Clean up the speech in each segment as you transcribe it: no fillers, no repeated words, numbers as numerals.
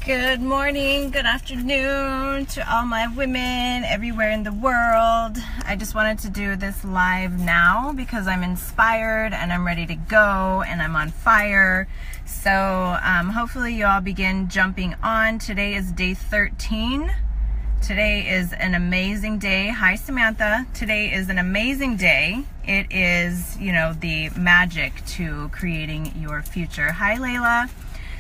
Good morning, good afternoon to all my women everywhere in the world. I just wanted to do this live now because I'm inspired and I'm ready to go and I'm on fire. So hopefully you all begin jumping on. Today is day 13. Today is an amazing day. Hi, Samantha. Today is an amazing day. It is, the magic to creating your future. Hi, Layla.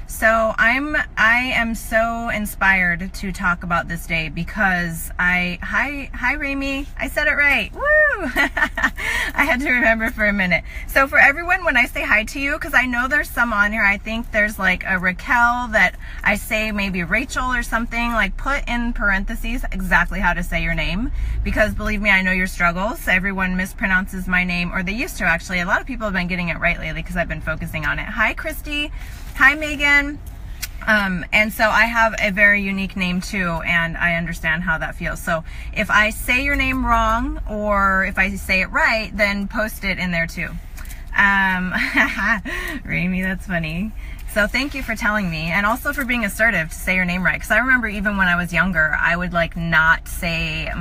So I am so inspired to talk about this day because hi Rami, I said it right. Woo! I had to remember for a minute. So for everyone, when I say hi to you, because I know there's some on here, I think there's like a Raquel that I say maybe Rachel or something, like put in parentheses exactly how to say your name, because believe me, I know your struggles. Everyone mispronounces my name, or they used to actually. A lot of people have been getting it right lately because I've been focusing on it. Hi, Christy. Hi, Megan. And so I have a very unique name too, and I understand how that feels. So if I say your name wrong or if I say it right, then post it in there too. Rami, that's funny. So thank you for telling me, and also for being assertive to say your name right. Because I remember even when I was younger, I would not say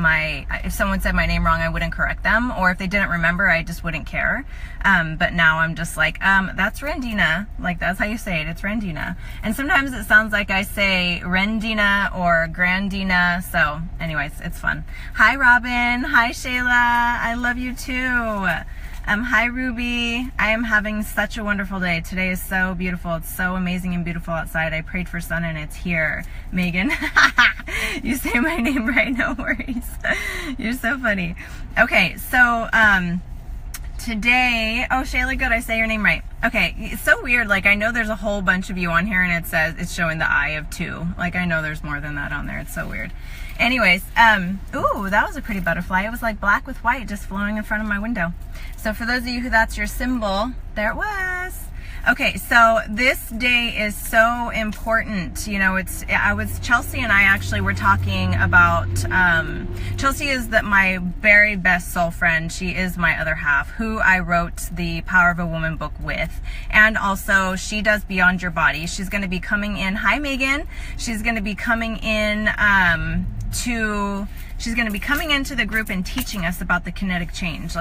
if someone said my name wrong, I wouldn't correct them. Or if they didn't remember, I just wouldn't care. But now I'm just like, that's Rendina. Like, that's how you say it. It's Rendina. And sometimes it sounds like I say Rendina or Grandina. So anyways, it's fun. Hi, Robin. Hi, Shayla. I love you too. Hi, Ruby. I am having such a wonderful day. Today is so beautiful. It's so amazing and beautiful outside. I prayed for sun and it's here. Megan, you say my name right, no worries. You're so funny. Okay, so today, oh, Shayla, good, I say your name right. Okay, it's so weird. Like, I know there's a whole bunch of you on here and it says it's showing the eye of 2. Like, I know there's more than that on there. It's so weird. Anyways, ooh, that was a pretty butterfly. It was like black with white just flowing in front of my window. So for those of you who that's your symbol, there it was. Okay, so this day is so important. Chelsea and I actually were talking about, Chelsea is my very best soul friend. She is my other half, who I wrote the Power of a Woman book with. And also she does Beyond Your Body. She's going to be coming in. Hi, Megan. She's going to be coming in, she's going to be coming into the group and teaching us about the kinetic change.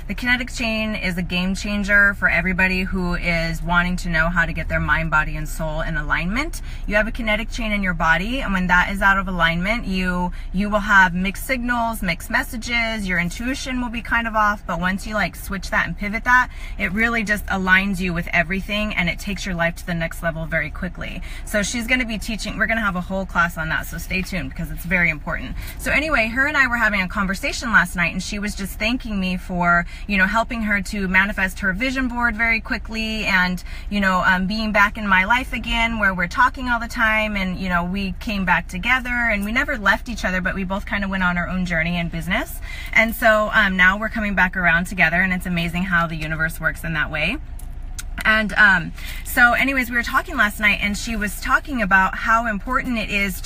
The kinetic chain is a game changer for everybody who is wanting to know how to get their mind, body, and soul in alignment. You have a kinetic chain in your body, and when that is out of alignment, you will have mixed signals, mixed messages, your intuition will be kind of off, but once you switch that and pivot that, it really just aligns you with everything, and it takes your life to the next level very quickly. So she's going to be teaching, we're going to have a whole class on that, so stay tuned because it's very important. So anyway, her and I were having a conversation last night, and she was just thanking me for helping her to manifest her vision board very quickly, and being back in my life again where we're talking all the time, and we came back together and we never left each other, but we both kind of went on our own journey in business. And so now we're coming back around together, and it's amazing how the universe works in that way. And so anyways, we were talking last night, and she was talking about how important it is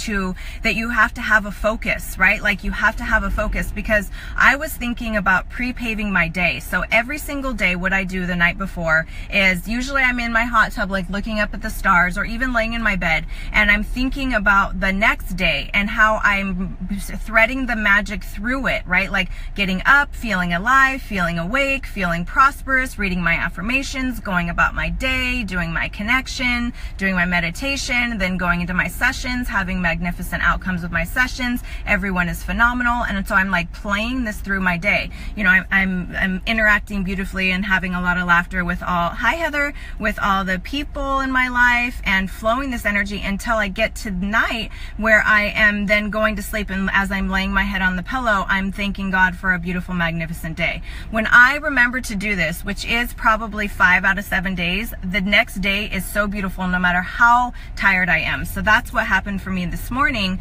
that you have to have a focus, right? Like, you have to have a focus, because I was thinking about pre-paving my day. So every single day, what I do the night before is usually I'm in my hot tub, looking up at the stars, or even laying in my bed, and I'm thinking about the next day and how I'm threading the magic through it, right? Like getting up, feeling alive, feeling awake, feeling prosperous, reading my affirmations, going about my day, doing my connection, doing my meditation, then going into my sessions, having magnificent outcomes with my sessions. Everyone is phenomenal. And so I'm playing this through my day. I'm interacting beautifully and having a lot of laughter with hi Heather, with all the people in my life, and flowing this energy until I get to night, where I am then going to sleep. And as I'm laying my head on the pillow, I'm thanking God for a beautiful, magnificent day. When I remember to do this, which is probably 5 out of 7 days, the next day is so beautiful no matter how tired I am. So that's what happened for me this morning.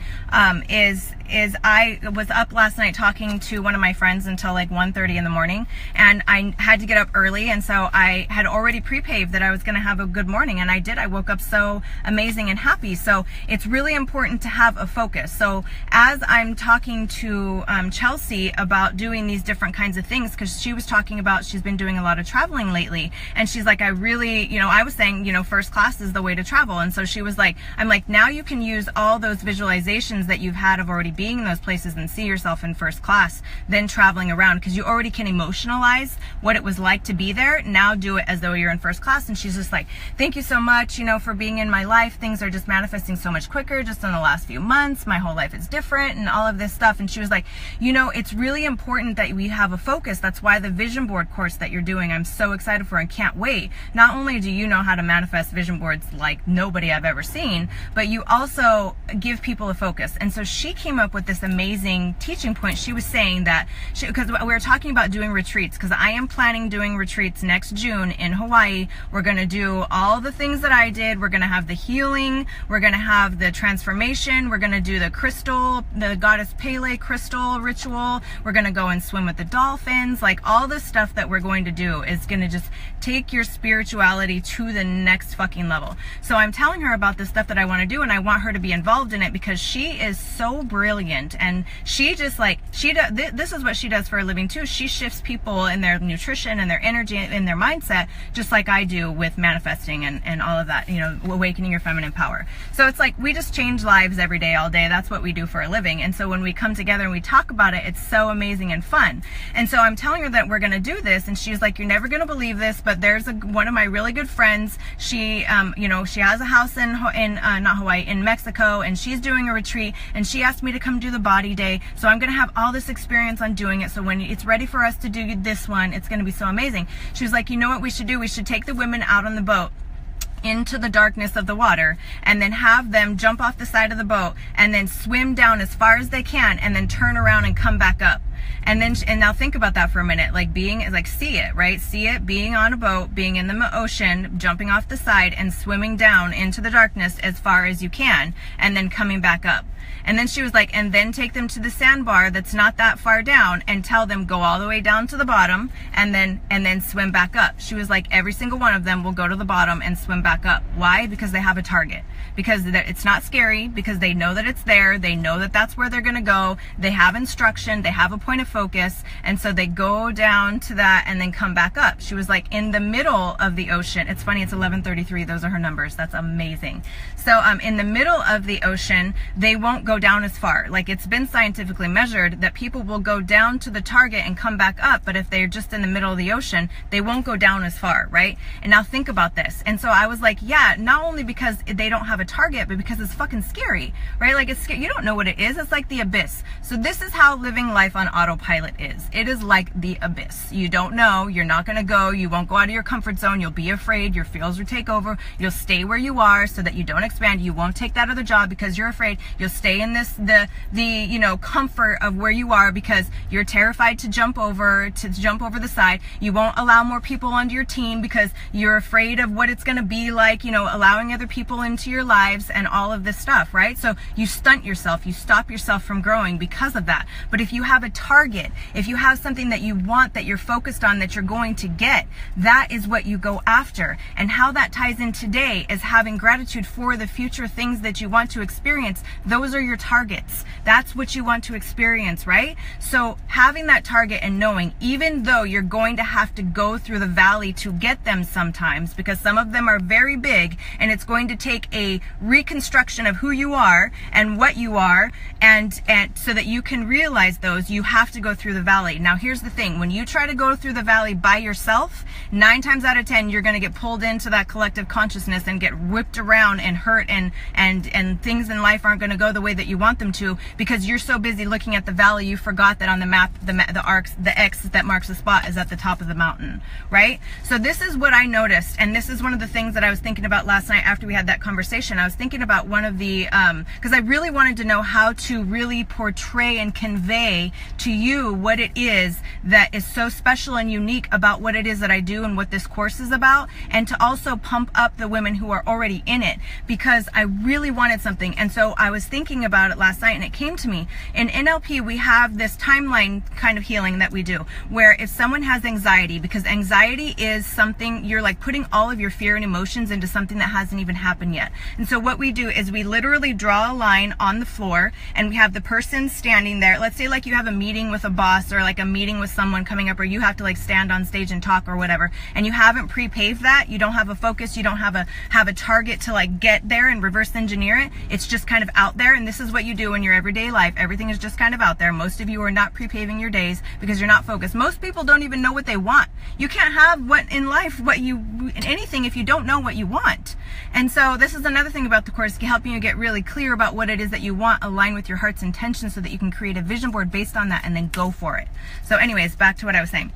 Is I was up last night talking to one of my friends until 1:30 in the morning, and I had to get up early, and so I had already pre-paved that I was going to have a good morning, and I did. I woke up so amazing and happy. So it's really important to have a focus. So as I'm talking to Chelsea about doing these different kinds of things, because she was talking about she's been doing a lot of traveling lately, and she's like, I really really, you know, I was saying, you know, first class is the way to travel. And so she was like, I'm like, now you can use all those visualizations that you've had of already being in those places and see yourself in first class, then traveling around, because you already can emotionalize what it was like to be there. Now do it as though you're in first class. And she's just like, thank you so much, you know, for being in my life. Things are just manifesting so much quicker just in the last few months. My whole life is different and all of this stuff. And she was like, you know, it's really important that we have a focus. That's why the vision board course that you're doing, I'm so excited for and can't wait. Not only do you know how to manifest vision boards like nobody I've ever seen, but you also give people a focus. And so she came up with this amazing teaching point. She was saying that, because we were talking about doing retreats, because I am planning doing retreats next June in Hawaii. We're going to do all the things that I did. We're going to have the healing. We're going to have the transformation. We're going to do the crystal, the goddess Pele crystal ritual. We're going to go and swim with the dolphins. Like, all the stuff that we're going to do is going to just take your spirituality to the next fucking level. So I'm telling her about the stuff that I want to do, and I want her to be involved in it because she is so brilliant. And she just like, this is what she does for a living too. She shifts people in their nutrition and their energy and their mindset, just like I do with manifesting and all of that, you know, awakening your feminine power. So it's like, we just change lives every day, all day. That's what we do for a living. And so when we come together and we talk about it, it's so amazing and fun. And so I'm telling her that we're going to do this, and she's like, you're never going to believe this, but there's one of my really good friends. She, you know, she has a house in not Hawaii, in Mexico, and she's doing a retreat, and she asked me to come do the body day. So I'm going to have all this experience on doing it. So when it's ready for us to do this one, it's going to be so amazing. She was like, you know what we should do? We should take the women out on the boat into the darkness of the water, and then have them jump off the side of the boat and then swim down as far as they can, and then turn around and come back up. And then, and now think about that for a minute, like being, like, see it, right? See it being on a boat, being in the ocean, jumping off the side and swimming down into the darkness as far as you can, and then coming back up. And then she was like, and then take them to the sandbar that's not that far down and tell them go all the way down to the bottom and then swim back up. She was like, every single one of them will go to the bottom and swim back up. Why? Because they have a target. Because it's not scary, because they know that it's there. They know that that's where they're going to go. They have instruction. They have a point of focus. And so they go down to that and then come back up. She was like, in the middle of the ocean. It's funny. It's 11:33. Those are her numbers. That's amazing. So in the middle of the ocean, they won't go down as far. Like, it's been scientifically measured that people will go down to the target and come back up. But if they're just in the middle of the ocean, they won't go down as far, right? And now think about this. And so I was like, yeah, not only because they don't have a target, but because it's fucking scary, right? Like, it's scary. You don't know what it is. It's like the abyss. So this is how living life on autopilot is. It is like the abyss. You don't know. You're not going to go. You won't go out of your comfort zone. You'll be afraid. Your fears will take over. You'll stay where you are so that you don't expand. You won't take that other job because you're afraid. You'll stay in the you know, comfort of where you are because you're terrified to jump over the side. You won't allow more people onto your team because you're afraid of what it's going to be like, you know, allowing other people into your lives and all of this stuff, right? So you stunt yourself, you stop yourself from growing because of that. But if you have a target, if you have something that you want, that you're focused on, that you're going to get, that is what you go after. And how that ties in today is having gratitude for the future things that you want to experience. Those are your targets. That's what you want to experience, right? So having that target and knowing, even though you're going to have to go through the valley to get them sometimes, because some of them are very big, and it's going to take a reconstruction of who you are and what you are, and so that you can realize those, you have to go through the valley. Now here's the thing, when you try to go through the valley by yourself, 9 times out of 10 you're going to get pulled into that collective consciousness and get whipped around and hurt, and things in life aren't going to go the way that you want them to, because you're so busy looking at the valley you forgot that on the map the X that marks the spot is at the top of the mountain, right? So this is what I noticed, and this is one of the things that I was thinking about last night after we had that conversation. I was thinking about one of the because I really wanted to know how to really portray and convey to you what it is that is so special and unique about what it is that I do and what this course is about, and to also pump up the women who are already in it, because I really wanted something. And so I was thinking about it last night, and it came to me. In NLP, we have this timeline kind of healing that we do, where if someone has anxiety, because anxiety is something, you're like putting all of your fear and emotions into something that hasn't even happened yet. And so what we do is we literally draw a line on the floor, and we have the person standing there. Let's say like you have a meeting meeting with a boss or like a meeting with someone coming up, or you have to like stand on stage and talk or whatever, and you haven't pre-paved that, you don't have a focus, you don't have a target to like get there and reverse engineer it. It's just kind of out there. And this is what you do in your everyday life. Everything is just kind of out there. Most of you are not pre-paving your days because you're not focused. Most people don't even know what they want. You can't have what in life, anything if you don't know what you want. And so this is another thing about the course, helping you get really clear about what it is that you want, align with your heart's intention so that you can create a vision board based on that and then go for it. So anyways, back to what I was saying.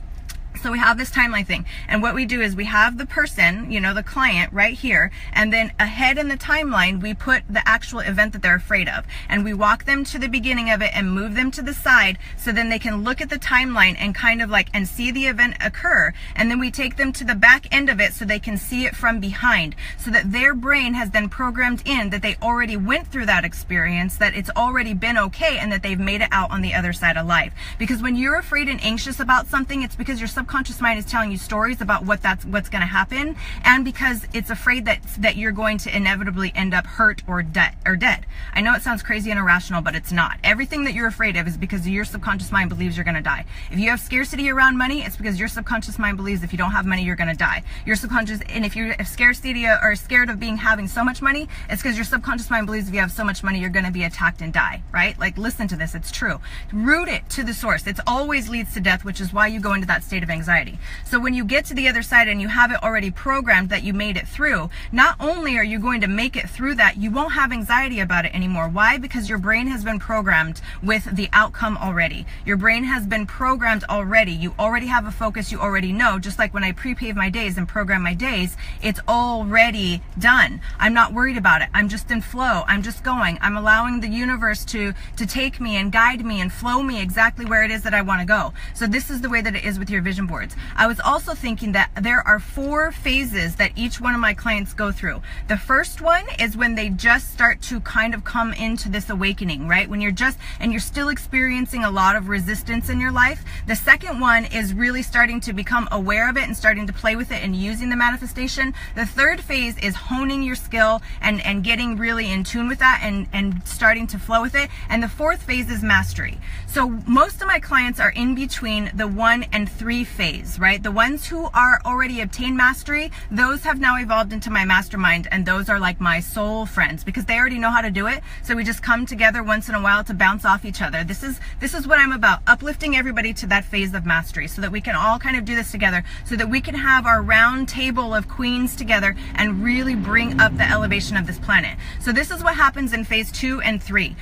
So we have this timeline thing, and what we do is we have the person, you know, the client right here, and then ahead in the timeline we put the actual event that they're afraid of, and we walk them to the beginning of it and move them to the side so then they can look at the timeline and kind of like and see the event occur, and then we take them to the back end of it so they can see it from behind, so that their brain has then programmed in that they already went through that experience, that it's already been okay, and that they've made it out on the other side alive. Because when you're afraid and anxious about something, it's because your subconscious mind is telling you stories about what's going to happen, and because it's afraid that you're going to inevitably end up hurt or dead. I know it sounds crazy and irrational, but it's not. Everything that you're afraid of is because your subconscious mind believes you're going to die. If you have scarcity around money, it's because your subconscious mind believes if you don't have money, you're going to die. Your subconscious, and if you're scarcity or scared of having so much money, it's because your subconscious mind believes if you have so much money, you're going to be attacked and die, right? Like, listen to this, it's true. Root it to the source. It always leads to death, which is why you go into that state of anxiety. So when you get to the other side and you have it already programmed that you made it through, not only are you going to make it through that, you won't have anxiety about it anymore. Why? Because your brain has been programmed with the outcome already. Your brain has been programmed already. You already have a focus, you already know. Just like when I pre-pave my days and program my days, it's already done. I'm not worried about it. I'm just in flow. I'm just going. I'm allowing the universe to take me and guide me and flow me exactly where it is that I want to go. So this is the way that it is with your vision boards. I was also thinking that there are 4 phases that each one of my clients go through. The first one is when they just start to kind of come into this awakening, right? When you're still experiencing a lot of resistance in your life. The second one is really starting to become aware of it and starting to play with it and using the manifestation. The third phase is honing your skill and getting really in tune with that and starting to flow with it. And the fourth phase is mastery. So most of my clients are in between the 1 and 3 phase, right? The ones who are already obtained mastery, those have now evolved into my mastermind, and those are like my soul friends because they already know how to do it. So we just come together once in a while to bounce off each other. This is what I'm about, uplifting everybody to that phase of mastery so that we can all kind of do this together, so that we can have our round table of queens together and really bring up the elevation of this planet. So this is what happens in phase 2 and 3.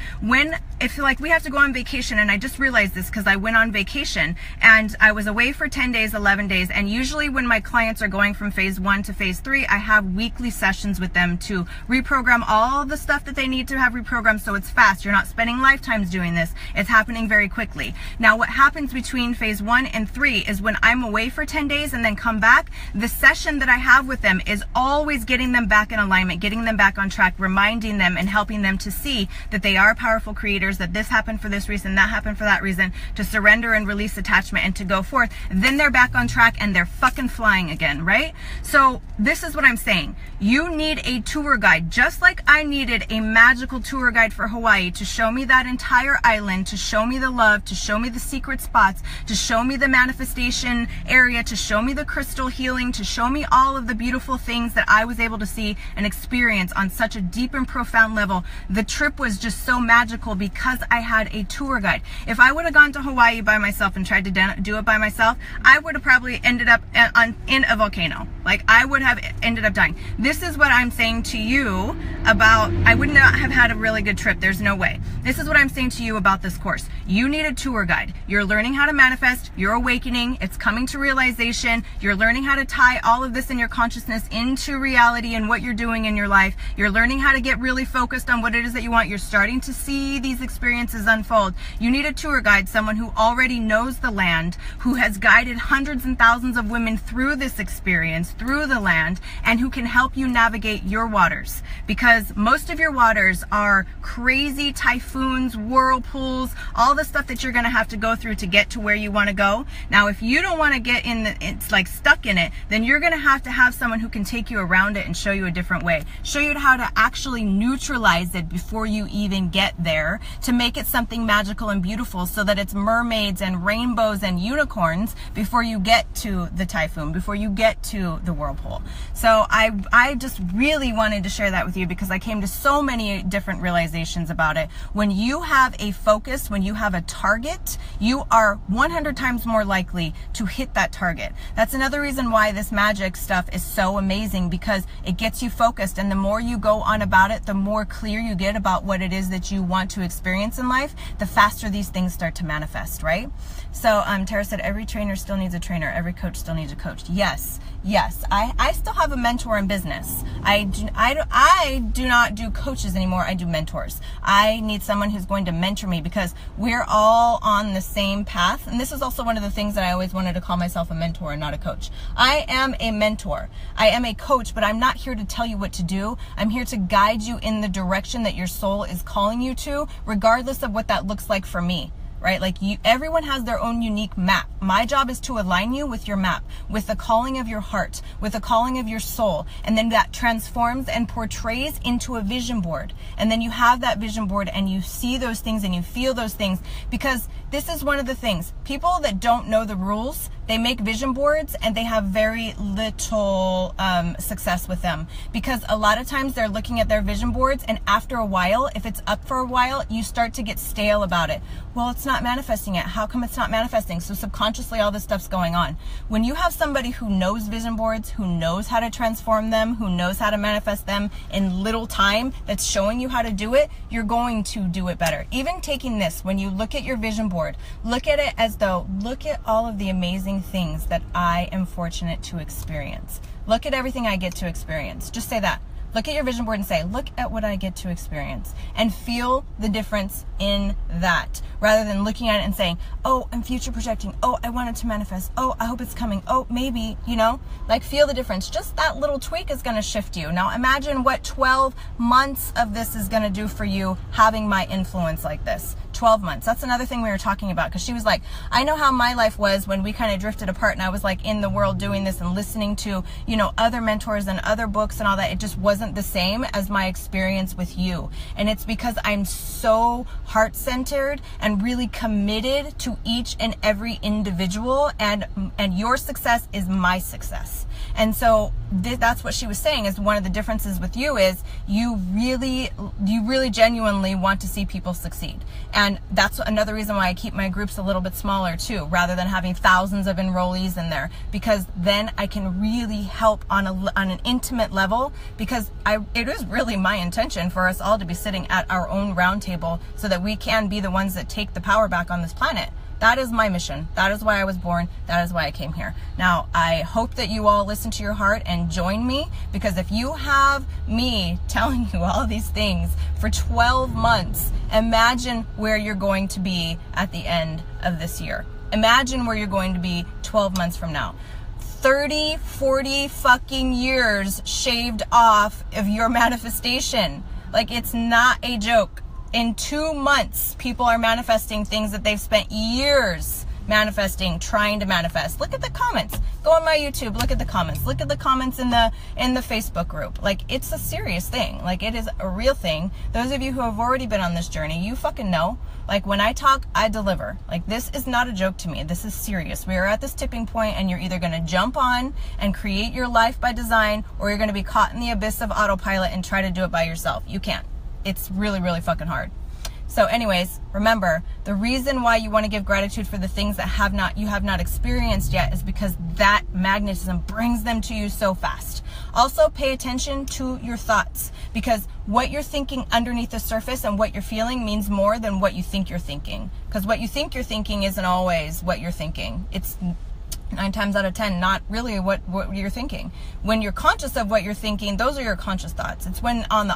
If like we have to go on vacation, and I just realized this because I went on vacation and I was away for 10 days, 11 days, and usually when my clients are going from phase 1 to phase 3, I have weekly sessions with them to reprogram all the stuff that they need to have reprogrammed, so it's fast. You're not spending lifetimes doing this. It's happening very quickly. Now what happens between phase 1 and 3 is when I'm away for 10 days and then come back, the session that I have with them is always getting them back in alignment, getting them back on track, reminding them and helping them to see that they are powerful creators, that this happened for this reason, that happened for that reason, to surrender and release attachment and to go forth. Then they're back on track and they're fucking flying again, right? So this is what I'm saying. You need a tour guide, just like I needed a magical tour guide for Hawaii to show me that entire island, to show me the love, to show me the secret spots, to show me the manifestation area, to show me the crystal healing, to show me all of the beautiful things that I was able to see and experience on such a deep and profound level. The trip was just so magical because I had a tour guide. If I would have gone to Hawaii by myself and tried to do it by myself, I would have probably ended up in a volcano. Like, I would have ended up dying. This is what I'm saying to you about, I would not have had a really good trip. There's no way. This is what I'm saying to you about this course. You need a tour guide. You're learning how to manifest. You're awakening. It's coming to realization. You're learning how to tie all of this in your consciousness into reality and what you're doing in your life. You're learning how to get really focused on what it is that you want. You're starting to see these experiences unfold. You need a tour guide, someone who already knows the land, who has guided hundreds and thousands of women through this experience, through the land, and who can help you navigate your waters. Because most of your waters are crazy typhoons, whirlpools, all the stuff that you're going to have to go through to get to where you want to go. Now, if you don't want to get in it's like stuck in it, then you're going to have someone who can take you around it and show you a different way. Show you how to actually neutralize it before you even get there, to make it something magical and beautiful so that it's mermaids and rainbows and unicorns before you get to the typhoon, before you get to the whirlpool. So I just really wanted to share that with you because I came to so many different realizations about it. When you have a focus, when you have a target, you are 100 times more likely to hit that target. That's another reason why this magic stuff is so amazing, because it gets you focused, and the more you go on about it, the more clear you get about what it is that you want to experience in life, the faster these things start to manifest, right? So Tara said, every trainer still needs a trainer. Every coach still needs a coach. Yes. I still have a mentor in business. I do not do coaches anymore. I do mentors. I need someone who's going to mentor me because we're all on the same path. And this is also one of the things that I always wanted to call myself a mentor and not a coach. I am a mentor. I am a coach, but I'm not here to tell you what to do. I'm here to guide you in the direction that your soul is calling you to, regardless of what that looks like for me. Right? Like everyone has their own unique map. My job is to align you with your map, with the calling of your heart, with the calling of your soul. And then that transforms and portrays into a vision board. And then you have that vision board and you see those things and you feel those things, because this is one of the things. People that don't know the rules, they make vision boards and they have very little success with them, because a lot of times they're looking at their vision boards, and after a while, if it's up for a while, you start to get stale about it. Well, it's not manifesting yet. How come it's not manifesting? So subconsciously all this stuff's going on. When you have somebody who knows vision boards, who knows how to transform them, who knows how to manifest them in little time, that's showing you how to do it, you're going to do it better. Even taking this, when you look at your vision board, look at it as though, look at all of the amazing things that I am fortunate to experience. Look at everything I get to experience. Just say that. Look at your vision board and say, look at what I get to experience, and feel the difference in that, rather than looking at it and saying, oh, I'm future projecting. Oh, I want it to manifest. Oh, I hope it's coming. Oh, maybe, like feel the difference. Just that little tweak is going to shift you. Now imagine what 12 months of this is going to do for you, having my influence like this. 12 months. That's another thing we were talking about, because she was like, I know how my life was when we kind of drifted apart and I was like in the world doing this and listening to, other mentors and other books and all that. It just wasn't the same as my experience with you. And it's because I'm so heart-centered and really committed to each and every individual, and your success is my success. And so that's what she was saying, is one of the differences with you is you really genuinely want to see people succeed. And that's another reason why I keep my groups a little bit smaller too, rather than having thousands of enrollees in there, because then I can really help on an intimate level, because it is really my intention for us all to be sitting at our own round table so that we can be the ones that take the power back on this planet. That is my mission. That is why I was born. That is why I came here. Now, I hope that you all listen to your heart and join me, because if you have me telling you all these things for 12 months, imagine where you're going to be at the end of this year. Imagine where you're going to be 12 months from now. 30, 40 fucking years shaved off of your manifestation. Like, it's not a joke. In 2 months, people are manifesting things that they've spent years manifesting, trying to manifest. Look at the comments. Go on my YouTube, look at the comments. Look at the comments in the Facebook group. Like, it's a serious thing. Like, it is a real thing. Those of you who have already been on this journey, you fucking know. Like, when I talk, I deliver. Like, this is not a joke to me. This is serious. We are at this tipping point, and you're either going to jump on and create your life by design, or you're going to be caught in the abyss of autopilot and try to do it by yourself. You can't. It's really, really fucking hard. So anyways, remember, the reason why you want to give gratitude for the things that you have not experienced yet is because that magnetism brings them to you so fast. Also, pay attention to your thoughts, because what you're thinking underneath the surface and what you're feeling means more than what you think you're thinking. Because what you think you're thinking isn't always what you're thinking. It's 9 times out of 10 not really what you're thinking. When you're conscious of what you're thinking, those are your conscious thoughts. It's when on the